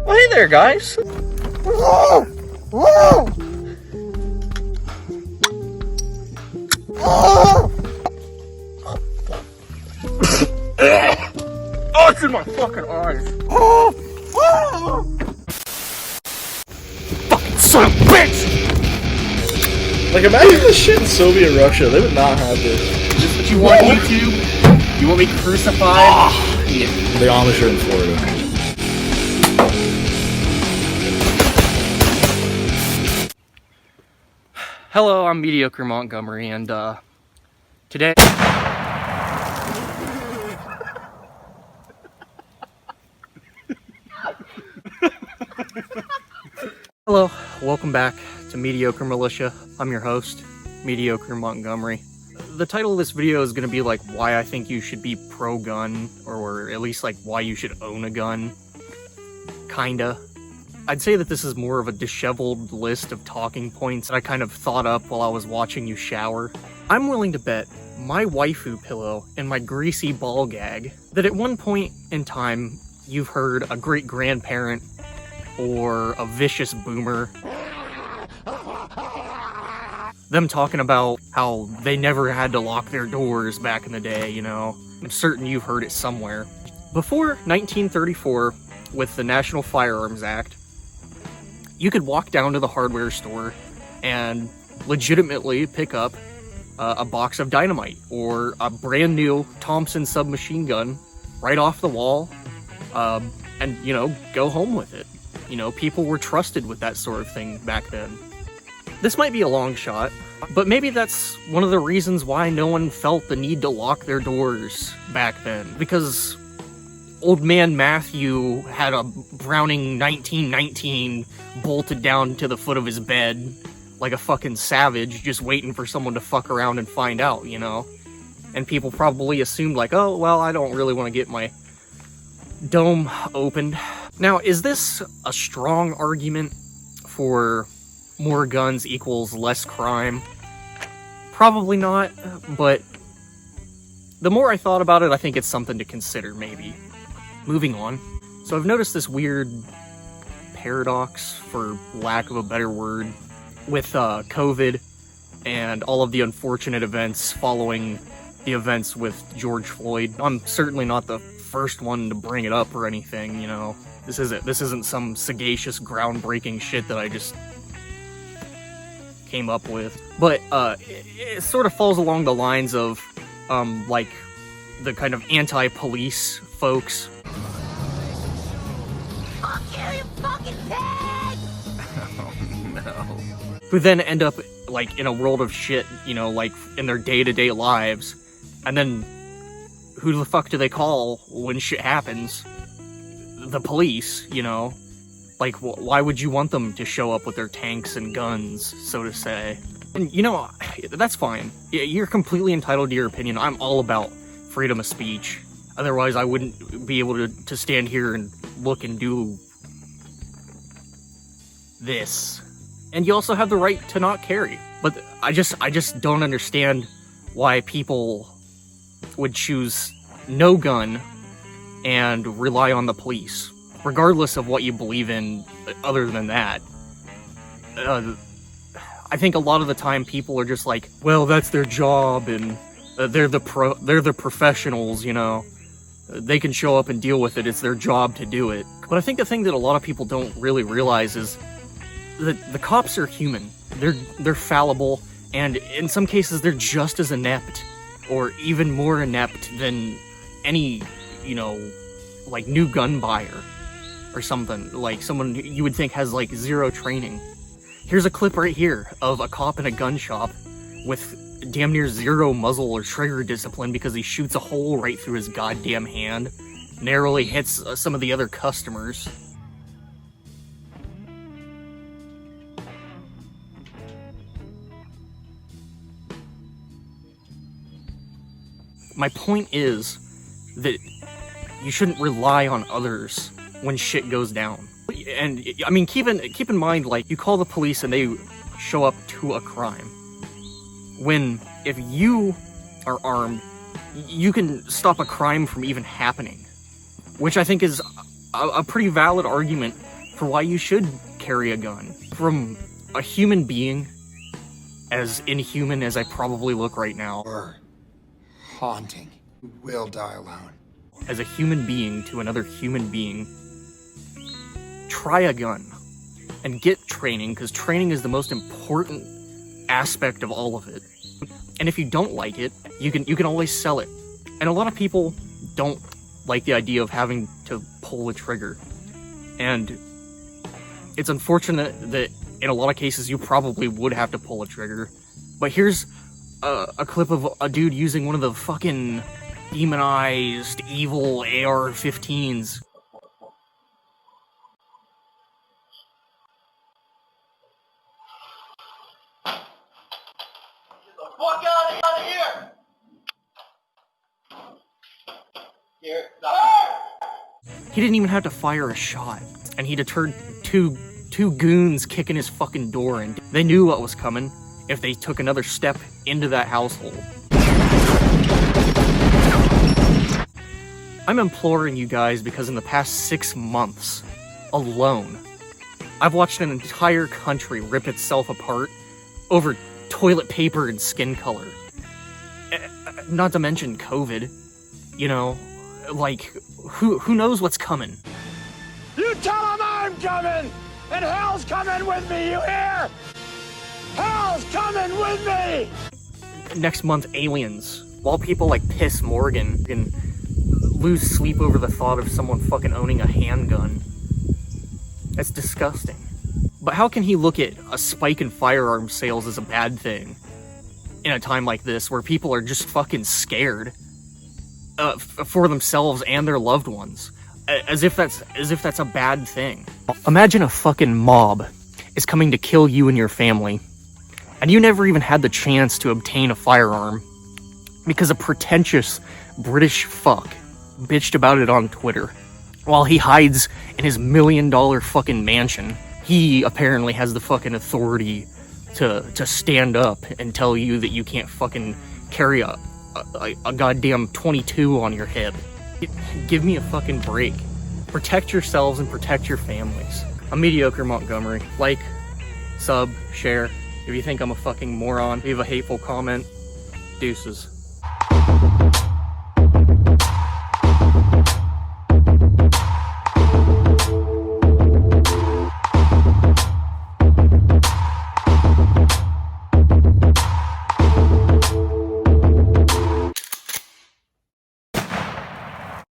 Well, hey there, guys. Oh, it's in my fucking eyes. Fucking son of a bitch! Like, imagine this shit in Soviet Russia. They would not have this. Is this what you want, YouTube? You want me crucified? Yeah. The Amish are in Florida. Hello, I'm Mediocre Montgomery, and today... Hello, welcome back to Mediocre Militia. I'm your host, Mediocre Montgomery. The title of this video is going to be like why I think you should be pro-gun, or at least like why you should own a gun. Kinda. I'd say that this is more of a disheveled list of talking points that I kind of thought up while I was watching you shower. I'm willing to bet my waifu pillow and my greasy ball gag that at one point in time you've heard a great-grandparent or a vicious boomer them talking about how they never had to lock their doors back in the day, you know. I'm certain you've heard it somewhere. Before 1934, with the National Firearms Act, you could walk down to the hardware store and legitimately pick up a box of dynamite or a brand new Thompson submachine gun right off the wall and, you know, go home with it. You know, people were trusted with that sort of thing back then. This might be a long shot, but maybe that's one of the reasons why no one felt the need to lock their doors back then. Because Old Man Matthew had a Browning 1919 bolted down to the foot of his bed like a fucking savage, just waiting for someone to fuck around and find out, you know? And people probably assumed like, oh, well, I don't really want to get my dome opened. Now, is this a strong argument for more guns equals less crime? Probably not, but the more I thought about it, I think it's something to consider, maybe. Moving on. So I've noticed this weird paradox, for lack of a better word, with COVID and all of the unfortunate events following the events with George Floyd. I'm certainly not the first one to bring it up or anything, you know. This isn't some sagacious, groundbreaking shit that I just came up with. But it sort of falls along the lines of like the kind of anti-police folks. I'll kill you, fucking pig! Oh no. Who then end up like in a world of shit, you know, like in their day-to-day lives. And then who the fuck do they call when shit happens? The police, you know. Like, why would you want them to show up with their tanks and guns, so to say? And, you know, that's fine. You're completely entitled to your opinion. I'm all about freedom of speech. Otherwise, I wouldn't be able to stand here and look and do this. And you also have the right to not carry. But I just don't understand why people would choose no gun and rely on the police. Regardless of what you believe in other than that. I think a lot of the time people are just like, well, that's their job, and they're the professionals, you know. They can show up and deal with it. It's their job to do it. But I think the thing that a lot of people don't really realize is that the cops are human. They're fallible, and in some cases they're just as inept, or even more inept than any, you know, like new gun buyer. Or something, like someone you would think has like zero training. Here's a clip right here of a cop in a gun shop with damn near zero muzzle or trigger discipline because he shoots a hole right through his goddamn hand, narrowly hits some of the other customers. My point is that you shouldn't rely on others when shit goes down. And I mean, keep in mind, like, you call the police and they show up to a crime. When if you are armed, you can stop a crime from even happening. Which I think is a pretty valid argument for why you should carry a gun. From a human being, as inhuman as I probably look right now, Or haunting. You will die alone. as a human being to another human being, try a gun and get training, because training is the most important aspect of all of it. And if you don't like it, you can always sell it. And a lot of people don't like the idea of having to pull the trigger. And it's unfortunate that in a lot of cases you probably would have to pull a trigger. But here's a clip of a dude using one of the fucking demonized, evil AR-15s. Fuck out of here! Here, He didn't even have to fire a shot, and he deterred two goons kicking his fucking door in. They knew what was coming if they took another step into that household. I'm imploring you guys because in the past 6 months alone, I've watched an entire country rip itself apart over toilet paper and skin color. Not to mention COVID. You know, like, who knows what's coming? you tell them I'm coming! And hell's coming with me, you hear? Hell's coming with me! Next month, aliens. While people like Piss Morgan can lose sleep over the thought of someone fucking owning a handgun. That's disgusting. But how can he look at a spike in firearm sales as a bad thing in a time like this where people are just fucking scared for themselves and their loved ones, as if that's a bad thing? Imagine a fucking mob is coming to kill you and your family, and you never even had the chance to obtain a firearm because a pretentious British fuck bitched about it on Twitter while he hides in his $1 million fucking mansion. He apparently has the fucking authority to stand up and tell you that you can't fucking carry a goddamn 22 on your head. Give me a fucking break. Protect yourselves and protect your families. I'm Mediocre Montgomery. Like, sub, share. If you think I'm a fucking moron, leave a hateful comment. Deuces.